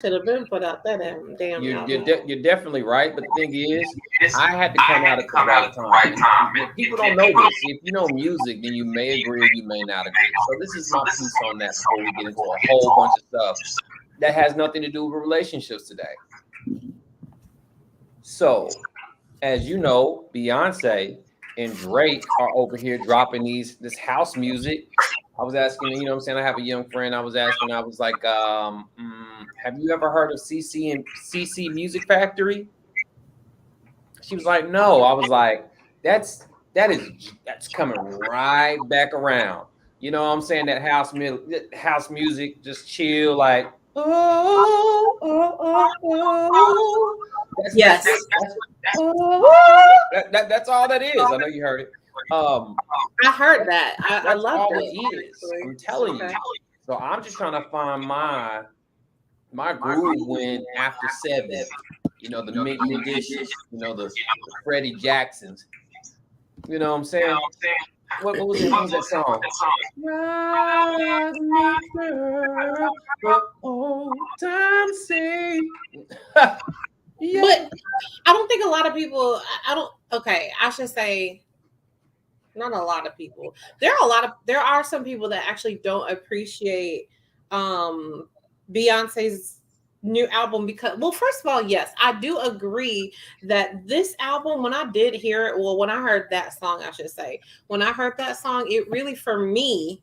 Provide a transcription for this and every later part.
Should have been put out that damn album. You're definitely right. But the thing is, I had to come out at the right time. And people don't know this. If you know music, then you may agree or you may not agree. So this is my piece on that before we get into a whole bunch of stuff that has nothing to do with relationships today. So, as you know, Beyonce and Drake are over here dropping this house music. I was asking, you know what I'm saying? I have a young friend. I was asking, I was like, have you ever heard of CC and CC Music Factory? She was like, no. I was like, that's that's coming right back around. You know what I'm saying? That house music, just chill, like oh. Yes, That's all that is. I know you heard it. Um, I heard that. I that's loved all it it. is. Actually. I'm telling you. Okay. So I'm just trying to find my groove when after 7, you know, the Minnie editions, you know, the Freddie Jacksons. You know what I'm saying? What was that song? Rock me, girl, for old time's sake. Yeah. But I don't think a lot of people. I don't. Okay, I should say not a lot of people. There are some people that actually don't appreciate um Beyonce's new album because, well, first of all, yes, I do agree that this album, when I did hear it, well, when I heard that song, I should say, when I heard that song, it really, for me,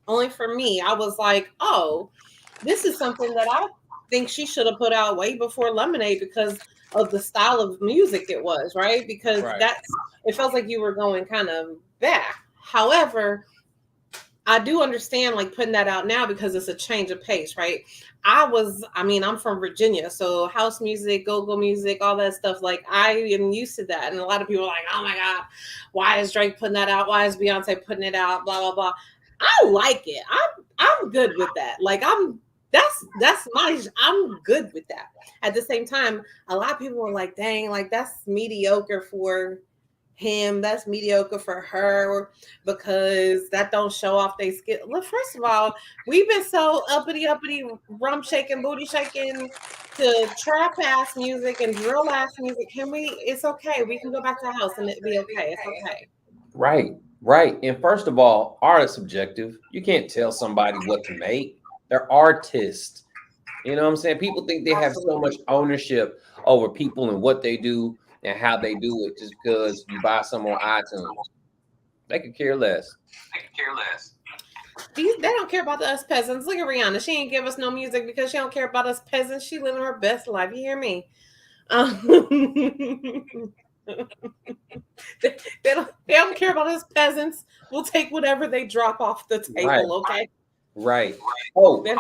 only for me, I was like, oh, this is something that I think she should have put out way before Lemonade because of the style of music it was, right? Because Right. it felt like you were going kind of back. However, I do understand like putting that out now because it's a change of pace, right? I'm from Virginia, so house music, go-go music, all that stuff, like I am used to that. And a lot of people are like, oh my God, why is Drake putting that out? Why is Beyonce putting it out? Blah, blah, blah. I like it. I'm good with that. Like I'm good with that. At the same time, a lot of people are like, dang, like that's mediocre for him, that's mediocre for her because that don't show off their skill. Well, first of all, we've been so uppity, rum shaking, booty shaking to trap ass music and drill ass music. Can we? It's okay. We can go back to the house and it be okay. It's okay. Right, right. And first of all, art is subjective. You can't tell somebody what to make. They're artists. You know what I'm saying? People think they have so much Absolutely. ownership over people and what they do and how they do it just because you buy some on iTunes. They could care less. They don't care about us peasants. Look at Rihanna. She ain't give us no music because she don't care about us peasants. She living her best life. You hear me? They don't care about us peasants. We'll take whatever they drop off the Right, table. Okay. right. Oh, They-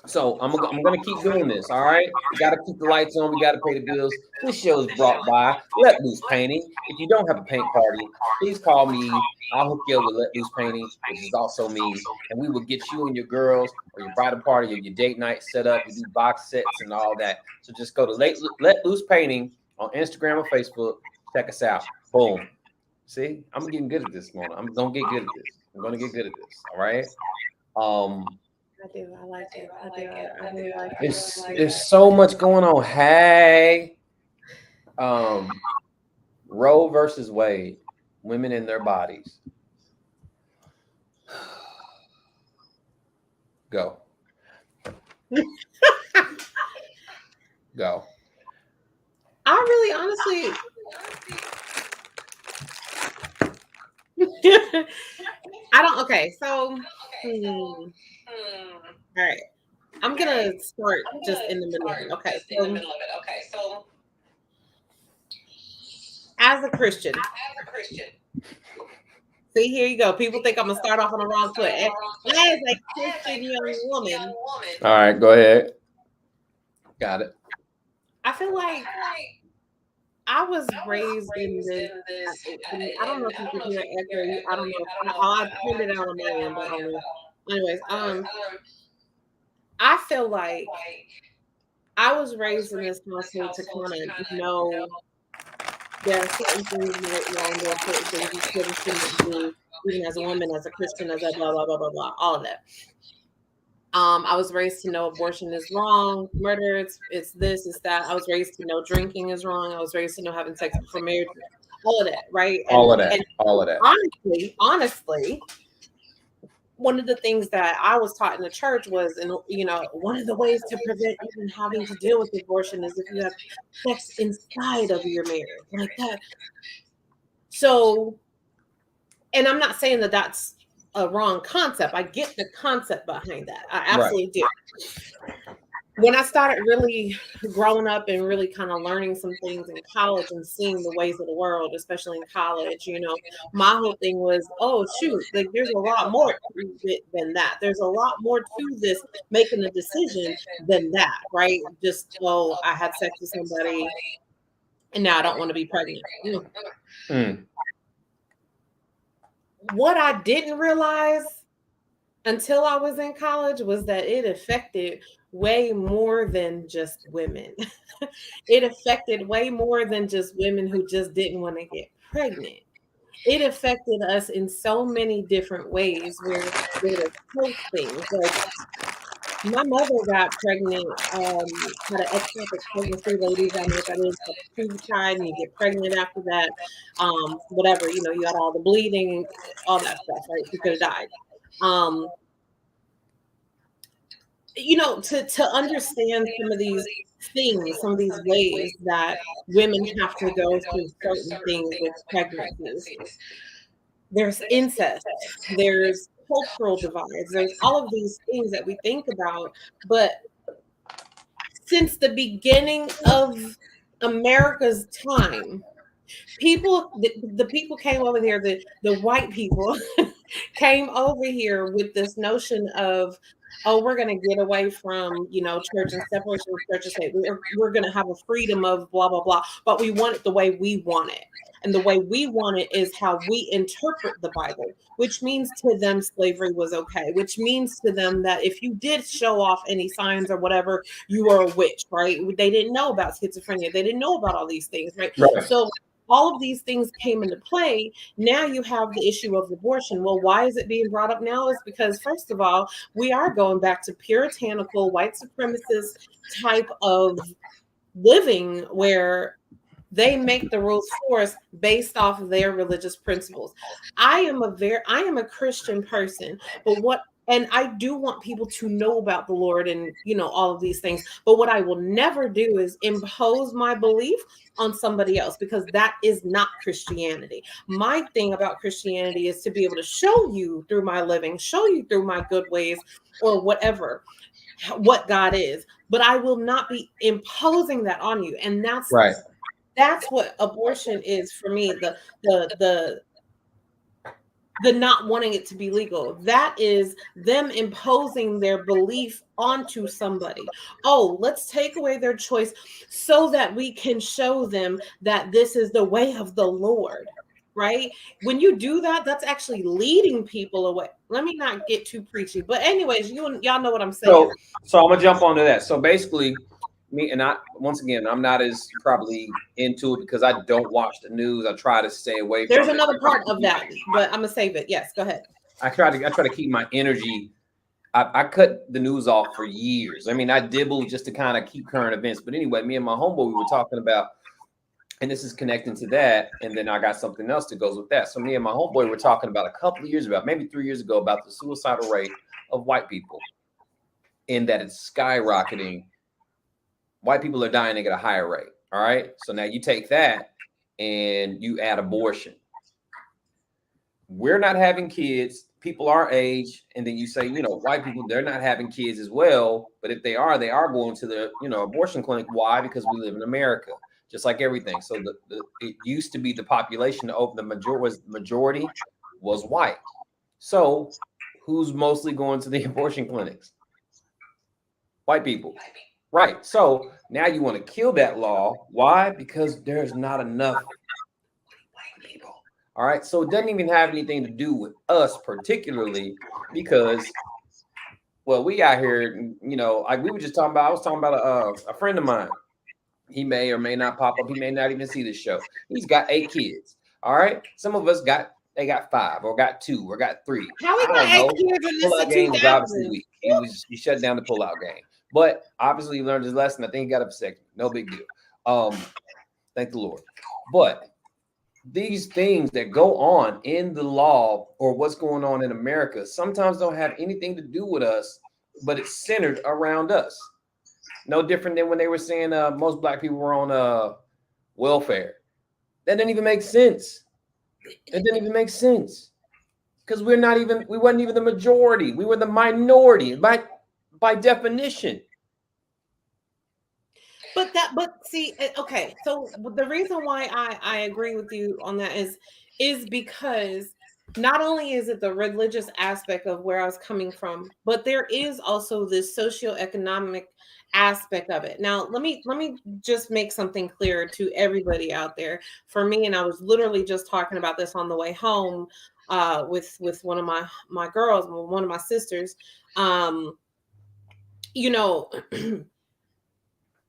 so I'm gonna keep doing this. All right, we got to keep the lights on. We got to pay the bills. This show is brought by Let Loose Painting. If you don't have a paint party, please call me. I'll hook you up with Let Loose Painting, which is also me, and we will get you and your girls or your bridal party or your date night set up. We do box sets and all that. So just go to Let Loose Painting on Instagram or Facebook. Check us out. Boom. See, I'm getting good at this, Mona. I'm gonna get good at this. I'm gonna get good at this. All right. Um, I do. I like it. I do. I really like it. there's so much going on. Hey, um, Roe versus Wade, women in their bodies. Go, go. I really honestly I don't okay, so all right. I'm gonna start just in the middle of it. Okay, so as a Christian, see here you go. People think I'm gonna start off on the wrong foot. As a Christian young woman, All right, go ahead. Got it. I feel like I was raised in this. I don't know if you can hear it echo. I don't know. I turned it out on my end, but I don't know. Anyways, I feel like I was raised in this household to kind of know there are certain things right, wrong, there are certain things you should and shouldn't do, even as a woman, as a Christian, as a blah blah blah blah blah, all of that. I was raised to know abortion is wrong, murder, it's this, it's that. I was raised to know drinking is wrong. I was raised to know having sex before marriage, all of that, right? All of And that. All of that. honestly, one of the things that I was taught in the church was, and one of the ways to prevent even having to deal with abortion is if you have sex inside of your marriage, like that. So, and I'm not saying that that's a wrong concept. I get the concept behind that. I Right. absolutely do. When I started really growing up and really kind of learning some things in college and seeing the ways of the world, especially in college, my whole thing was, oh shoot, like there's a lot more to it than that. There's a lot more to this making a decision than that, right? Just, oh, I had sex with somebody and now I don't want to be pregnant. Mm. What I didn't realize until I was in college was that it affected way more than just women. It affected way more than just women who just didn't want to get pregnant. It affected us in so many different ways where there's health things. Like my mother got pregnant, had an ectopic pregnancy, ladies. I know what that is. Pre-tried and you get pregnant after that. Whatever, you got all the bleeding, all that stuff, right? She could have died. Um, to understand some of these things, some of these ways that women have to go through certain things with pregnancies. There's incest, there's cultural divides, there's all of these things that we think about. But since the beginning of America's time, the people came over here, the white people came over here with this notion of, oh, we're going to get away from, church and separation of church and state. We're going to have a freedom of blah, blah, blah. But we want it the way we want it. And the way we want it is how we interpret the Bible, which means to them slavery was okay, which means to them that if you did show off any signs or whatever, you were a witch, right? They didn't know about schizophrenia. They didn't know about all these things, right? Right. So all of these things came into play. Now you have the issue of abortion. Well, why is it being brought up now? Is because, first of all, we are going back to puritanical, white supremacist type of living where they make the rules for us based off of their religious principles. I am a Christian person, but and I do want people to know about the Lord and all of these things. But what I will never do is impose my belief on somebody else, because that is not Christianity. My thing about Christianity is to be able to show you through my living, show you through my good ways or whatever, what God is. But I will not be imposing that on you. And Right. that's what abortion is for me. The not wanting it to be legal. That is them imposing their belief onto somebody. Oh, let's take away their choice so that we can show them that this is the way of the Lord, right? When you do that, that's actually leading people away. Let me not get too preachy. But anyways, y'all know what I'm saying. So I'm gonna jump onto that. So basically, once again, I'm not as probably into it because I don't watch the news. I try to stay away There's from it. another part of that, but I'm gonna save it. Yes, go ahead. I try to keep my energy. I cut the news off for years. I mean, I dibble just to kind of keep current events. But anyway, me and my homeboy, we were talking about, and this is connecting to that. And then I got something else that goes with that. So me and my homeboy were talking about a couple of years about, maybe 3 years ago, about the suicidal rate of white people, in that it's skyrocketing. White people are dying at a higher rate. All right. So now you take that and you add abortion. We're not having kids, people our age, and then you say, white people, they're not having kids as well. But if they are going to the, abortion clinic. Why? Because we live in America, just like everything. So it used to be the population over the majority was white. So who's mostly going to the abortion clinics? White people. Right. So now you want to kill that law. Why? Because there's not enough white people. All right. So it doesn't even have anything to do with us particularly, because, well, we out here, like we were just talking about, I was talking about a friend of mine. He may or may not pop up. He may not even see this show. He's got 8 kids. All right. Some of us got They got 5 or got 2 or got 3. How we I don't got 8 know. kids and this Pullout is game was obviously 2000? weak. He shut down the pullout game. But obviously he learned his lesson. I think he got a vasectomy. No big deal. Thank the Lord. But these things that go on in the law or what's going on in America sometimes don't have anything to do with us, but it's centered around us. No different than when they were saying most black people were on welfare. That didn't even make sense. It didn't even make sense because we wasn't even the majority. We were the minority by definition. But see, okay. So the reason why I agree with you on that is because not only is it the religious aspect of where I was coming from, but there is also this socioeconomic aspect of it. Now, let me just make something clear to everybody out there. For me, and I was literally just talking about this on the way home with one of my girls, one of my sisters. Um, you know,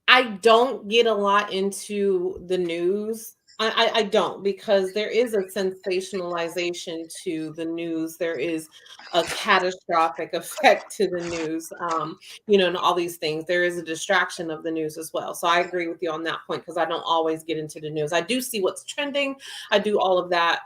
I don't get a lot into the news. I don't, because there is a sensationalization to the news. There is a catastrophic effect to the news, and all these things. There is a distraction of the news as well. So I agree with you on that point because I don't always get into the news. I do see what's trending. I do all of that.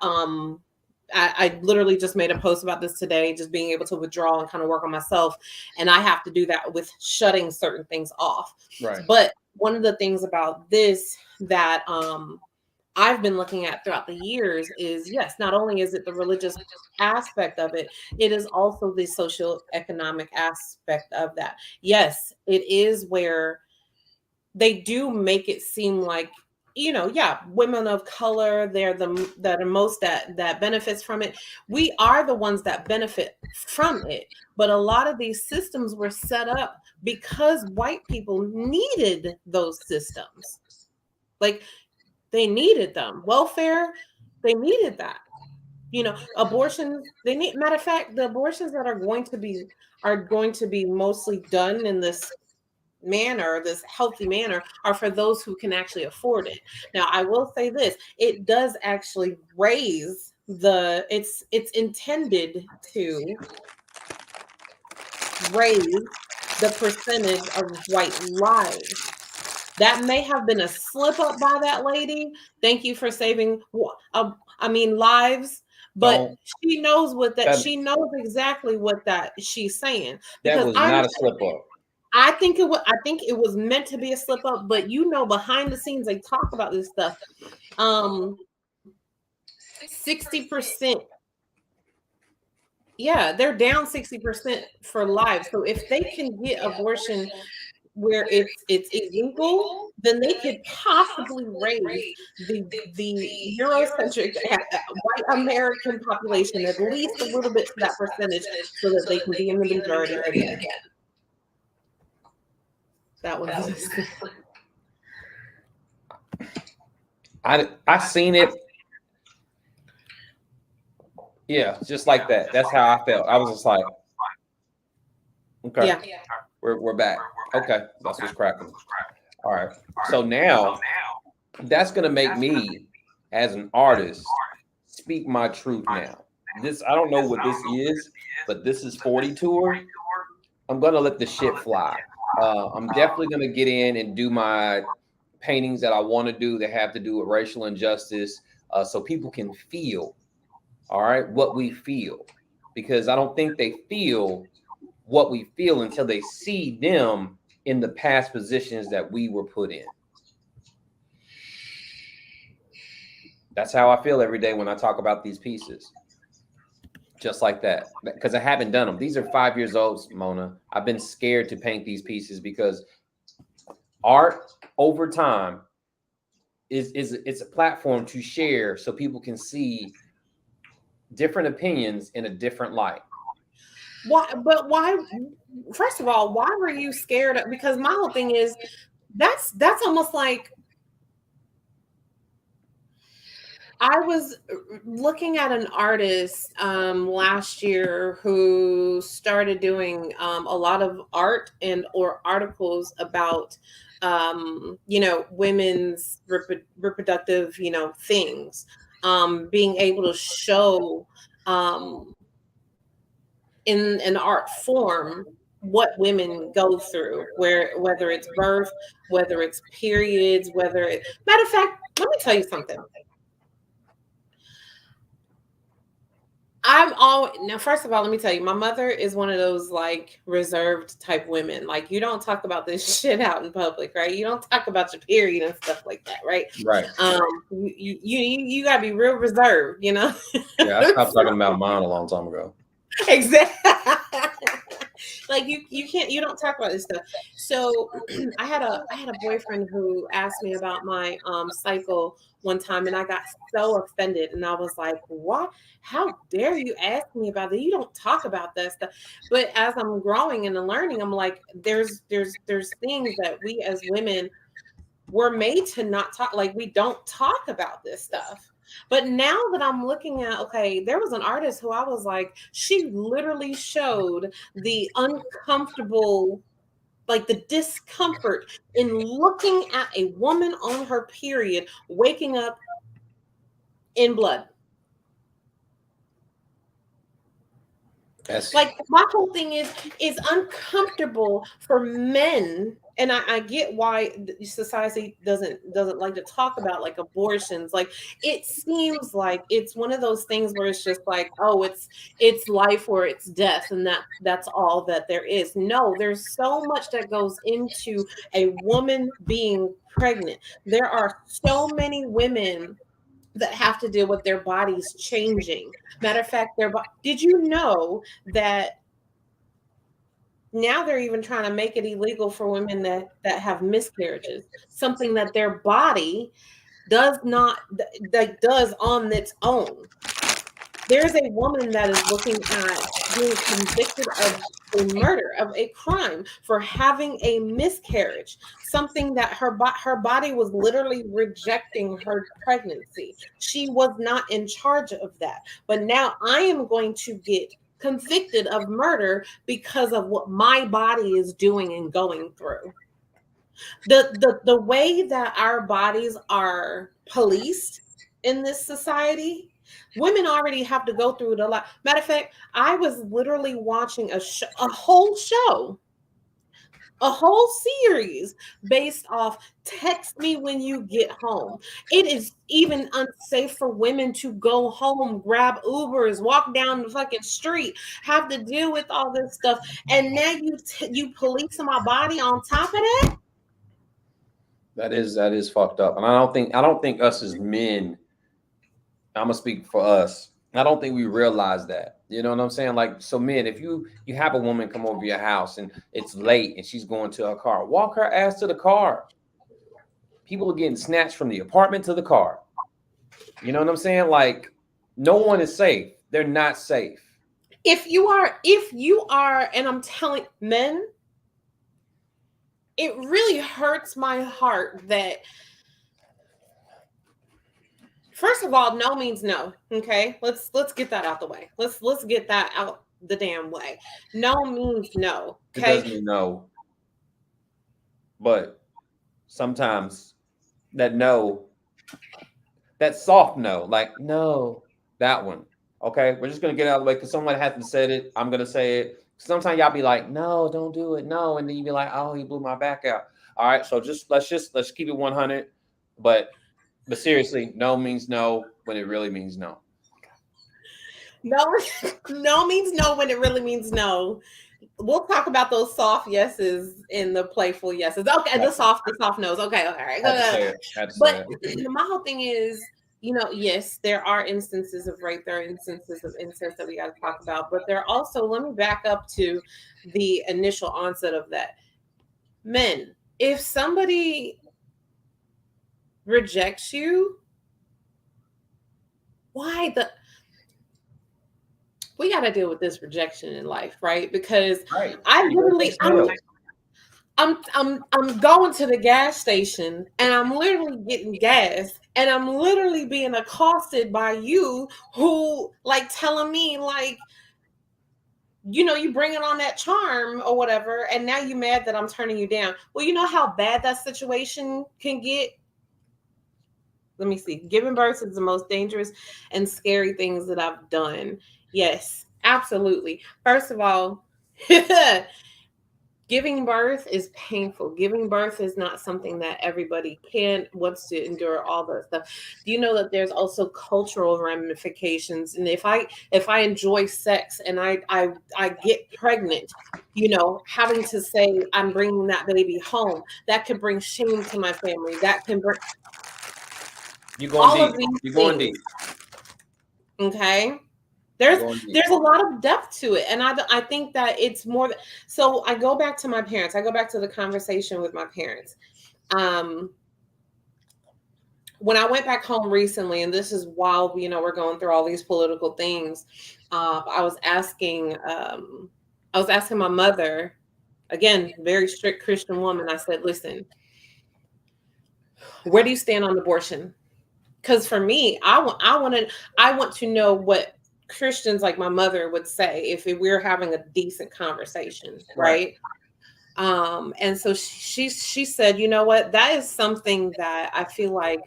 I literally just made a post about this today, just being able to withdraw and kind of work on myself. And I have to do that with shutting certain things off. Right. But one of the things about this that I've been looking at throughout the years is, yes, not only is it the religious aspect of it, it is also the social economic aspect of that. Yes, it is where they do make it seem like, yeah, women of color, they're the that are most that benefits from it. We are the ones that benefit from it, but a lot of these systems were set up because white people needed those systems. Like, they needed them. Welfare, they needed that. Abortions, they need, matter of fact, the abortions that are going to be mostly done in this manner, this healthy manner, are for those who can actually afford it. Now, I will say this, it does actually raise it's intended to raise the percentage of white lives. That may have been a slip up by that lady. Thank you for saving, lives. But Don't that she knows exactly what that she's saying, that because was not a slip up. I think it was meant to be a slip up, but behind the scenes they talk about this stuff. 60%, yeah, they're down 60% for lives. So if they can get abortion where it's illegal, then they could possibly raise the Eurocentric white American population at least a little bit to that percentage so that they can be in the majority again. That was I seen it. Yeah, just like that. That's how I felt. I was just like, okay, yeah. we're back. Okay, that's what's cracking. All right. So now that's gonna make me, as an artist, speak my truth now. This I don't know what this is, but this is 40 tour. I'm gonna let the shit fly. I'm definitely gonna get in and do my paintings that I want to do that have to do with racial injustice, so people can feel, all right, what we feel, because I don't think they feel what we feel until they see them in the past positions that we were put in. That's how I feel every day when I talk about these pieces. Just like that, because I haven't done them. These are 5 years old, Mona. I've been scared to paint these pieces because art over time is it's a platform to share so people can see different opinions in a different light. Why, first of all, why were you scared because my whole thing is that's almost like, I was looking at an artist last year who started doing a lot of art and or articles about women's reproductive things. being able to show um, in an art form what women go through, whether it's birth, whether it's periods, matter of fact, let me tell you something. I'm all now. First of all, let me tell you, my mother is one of those like reserved type women. Like you don't talk about this shit out in public, right? You don't talk about your period and stuff like that, right? Right. You gotta be real reserved, you know. Yeah, I stopped talking about mine a long time ago. Exactly. Like you don't talk about this stuff. So I had a boyfriend who asked me about my cycle one time, and I got so offended, and I was like, what, how dare you ask me about that? You don't talk about that stuff. But as I'm growing and learning, I'm like, there's things that we as women were made to not talk, like we don't talk about this stuff. But now that I'm looking at, okay, there was an artist who I was like, she literally showed the uncomfortable, like the discomfort in looking at a woman on her period waking up in blood. That's Like my whole thing is uncomfortable for men, and I get why society doesn't like to talk about like abortions. Like it seems like it's one of those things where it's just like, oh, it's life or it's death, and that's all that there is. No, there's so much that goes into a woman being pregnant. There are so many women that have to deal with their bodies changing. Matter of fact, did you know that now they're even trying to make it illegal for women that have miscarriages, something that their body does not that does on its own. There's a woman that is looking at being convicted of a murder, of a crime for having a miscarriage, something that her body was literally rejecting her pregnancy. She was not in charge of that. But now I am going to get convicted of murder because of what my body is doing and going through. The way that our bodies are policed in this society, women already have to go through it a lot. Matter of fact, I was literally watching a whole series based off text me when you get home. It is even unsafe for women to go home, grab Ubers, walk down the fucking street, have to deal with all this stuff. And now you police my body on top of that. that is fucked up. And I don't think us as men, I'm gonna speak for us. I don't think we realize that. You know what I'm saying? Like, so men, if you have a woman come over your house and it's late and she's going to her car, walk her ass to the car. People are getting snatched from the apartment to the car. You know what I'm saying? Like, no one is safe. They're not safe. If you are, and I'm telling men, it really hurts my heart that, first of all, no means no. Okay, let's get that out the way. Let's get that out the damn way. No means no. It does Okay. mean no, but sometimes that no, that soft no, like no, that one. Okay, we're just gonna get out of the way because someone hasn't said it. I'm gonna say it. Sometimes y'all be like, no, don't do it, no, and then you be like, oh, he blew my back out. All right, so let's keep it 100. But but seriously, no means no when it really means no. No, no means no when it really means no. We'll talk about those soft yeses and the playful yeses. Okay, Right. the soft no's. Okay, okay, all right. Had to say it. Had to say But it. my whole thing is, yes, there are instances of rape, there are instances of incest that we got to talk about, but there are also, let me back up to the initial onset of that. Men, if somebody rejects you, why the we got to deal with this rejection in life, right? Because Right. I You gotta literally, take some pills. I'm going to the gas station and I'm literally getting gas and I'm literally being accosted by you who like telling me like, you bring it on that charm or whatever, and now you mad that I'm turning you down. Well, you know how bad that situation can get. let me see. Giving birth is the most dangerous and scary things that I've done. Yes, absolutely. First of all, giving birth is painful. Giving birth is not something that everybody can wants to endure all that stuff. Do you know that there's also cultural ramifications? And if I enjoy sex and I get pregnant, having to say I'm bringing that baby home, that could bring shame to my family. That can bring You're going all deep. of these You're going things. deep. Okay. You're there's going deep. there's a lot of depth to it, and I think that it's more so I go back to my parents. I go back to the conversation with my parents. um when I went back home recently, and this is while we're going through all these political things, I was asking my mother, again, very strict Christian woman. I said, listen, where do you stand on abortion? Because for me, I want to know what Christians like my mother would say if we're having a decent conversation, Right. right? And so she said, you know what, that is something that I feel like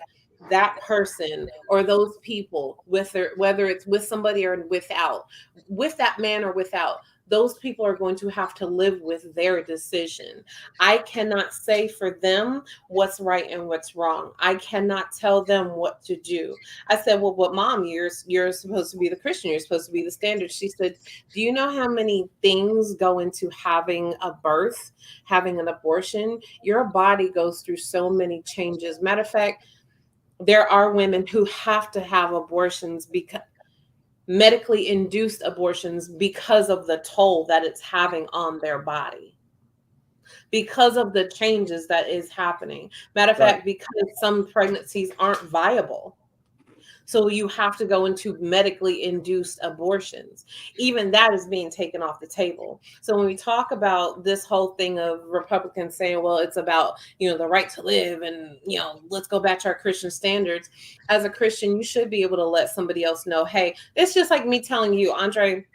that person or those people, whether it's with somebody or without, with that man or without, those people are going to have to live with their decision. I cannot say for them what's right and what's wrong. I cannot tell them what to do. I said, well, but mom, you're supposed to be the Christian, you're supposed to be the standard. She said, do you know how many things go into having a birth, having an abortion? Your body goes through so many changes. Matter of fact, there are women who have to have abortions, because medically induced abortions, because of the toll that it's having on their body, because of the changes that is happening. Matter of Right. fact, because some pregnancies aren't viable. So you have to go into medically induced abortions. Even that is being taken off the table. So when we talk about this whole thing of Republicans saying, well, it's about, the right to live, and, let's go back to our Christian standards. As a Christian, you should be able to let somebody else know, hey, it's just like me telling you, Andre,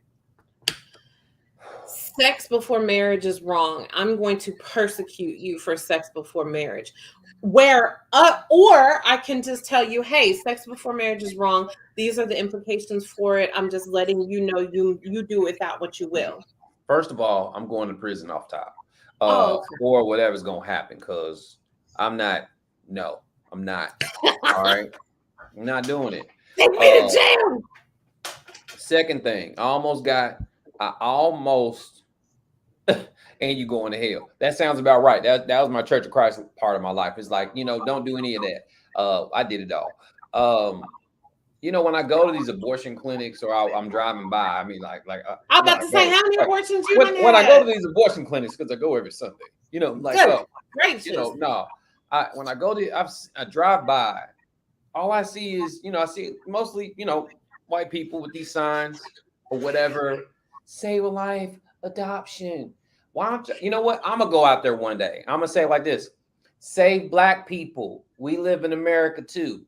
sex before marriage is wrong. I'm going to persecute you for sex before marriage. Or I can just tell you, hey, sex before marriage is wrong. These are the implications for it. I'm just letting you know, you do with that what you will. First of all, I'm going to prison off top, Oh, or whatever's gonna happen, because I'm not. No, I'm not. All right, I'm not doing it. take me to Uh, jail. Second thing, I almost, and you going to hell. That sounds about right. That was my Church of Christ part of my life. It's like, don't do any of that. I did it all. Um, when I go to these abortion clinics, or I'm driving by, I mean, I'm when about I to say, go, how many like, abortions you done when I go had? to these abortion clinics, because I go every Sunday, like, Good gracious. no, when I go to, I drive by, all I see is, I see mostly, white people with these signs or whatever, save a life, adoption. Why don't you know what? I'm gonna go out there one day. I'm gonna say it like this: save black people. We live in America too.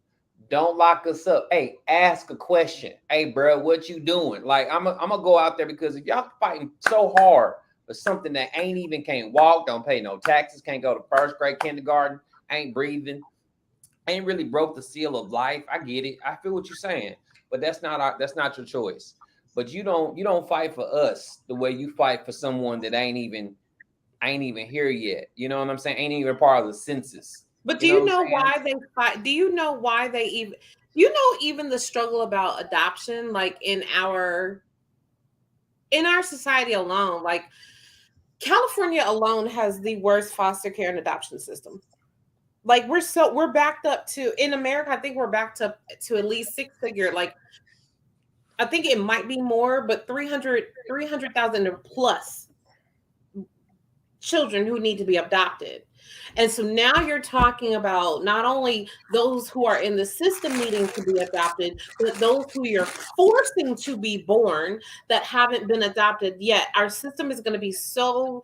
Don't lock us up. Hey, ask a question. Hey, bro, what you doing? Like, I'm gonna go out there, because if y'all fighting so hard for something that ain't even can't walk, don't pay no taxes, can't go to first grade, kindergarten, ain't breathing, ain't really broke the seal of life. I get it. I feel what you're saying, but that's not your choice. But you don't fight for us the way you fight for someone that ain't even here yet. You know what I'm saying? Ain't even part of the census. But You do know what you I'm know saying? why they fight? Do you know why they even, even the struggle about adoption, like in our society alone, like California alone has the worst foster care and adoption system. Like we're backed up to, in America, I think we're backed up to at least six figure. Like I think it might be more, but 300,000 plus children who need to be adopted. And so now you're talking about not only those who are in the system needing to be adopted, but those who you're forcing to be born that haven't been adopted yet. Our system is going to be so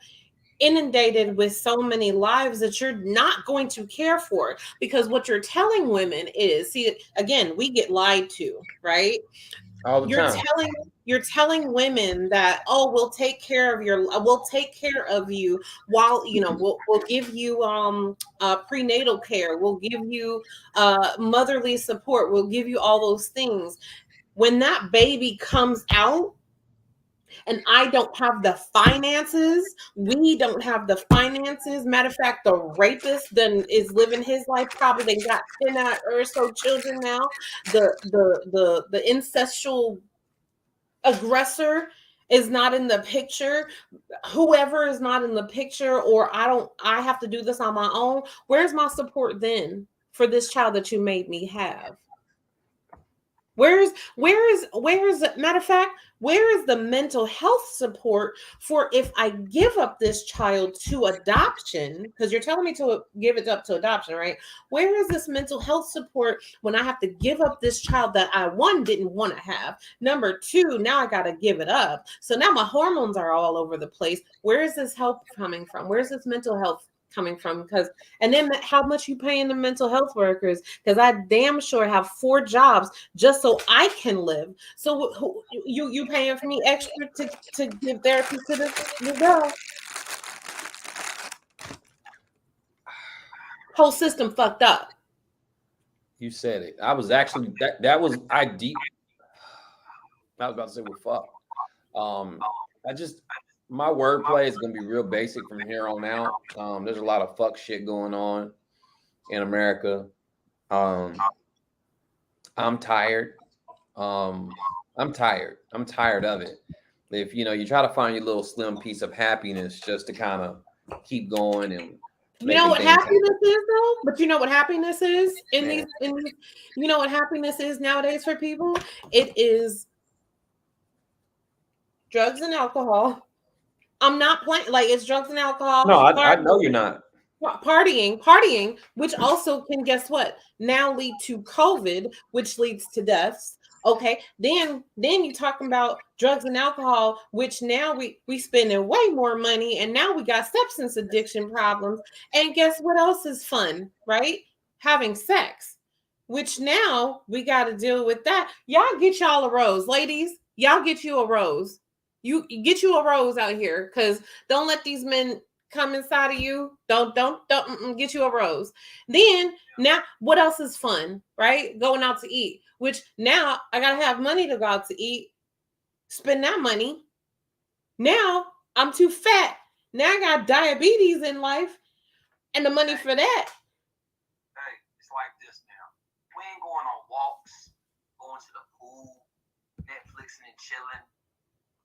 inundated with so many lives that you're not going to care for, because what you're telling women is, see, again, we get lied to, right? All the You're time. telling You're telling women that, oh, we'll take care of you while, we'll give you prenatal care, we'll give you motherly support, we'll give you all those things. When that baby comes out and I don't have the finances, we don't have the finances. Matter of fact, the rapist then is living his life. Probably they got 10 or so children now. The incestual aggressor is not in the picture. Whoever is not in the picture, or I have to do this on my own. Where's my support then for this child that you made me have? Where is matter of fact, where is the mental health support for if I give up this child to adoption? Because you're telling me to give it up to adoption, right? Where is this mental health support when I have to give up this child that I, one, didn't want to have? Number two, now I got to give it up. So now my hormones are all over the place. Where is this help coming from? Where's this mental health coming from? Because, and then how much you paying the mental health workers? Because I damn sure have 4 jobs just so I can live. So you paying for me extra to give therapy to this girl? Whole system fucked up. You said it. I was actually that was I deep. I was about to say we're fucked. I just my wordplay is gonna be real basic from here on out. There's a lot of fuck shit going on in America. Um, I'm tired. I'm tired. I'm tired of it. If you try to find your little slim piece of happiness just to kind of keep going and You know making what things happiness is though? But you know what happiness is man. you know what happiness is nowadays for people? It is drugs and alcohol. I'm not playing, like, it's drugs and alcohol, No, I know you're partying, not. partying, which also can, guess what, now lead to COVID, which leads to deaths. Okay, then you talking about drugs and alcohol, which now we spending way more money, and now we got substance addiction problems. And guess what else is fun, right? Having sex, which now we got to deal with that. Y'all get y'all a rose, ladies. Y'all get you a rose. You get you a rose out here, because don't let these men come inside of you. Don't get you a rose. Then now, what else is fun, right? Going out to eat. Which now I gotta have money to go out to eat. Spend that money. Now I'm too fat. Now I got diabetes in life, and the money for that. Hey, it's like this now. We ain't going on walks, going to the pool, Netflixing and chilling.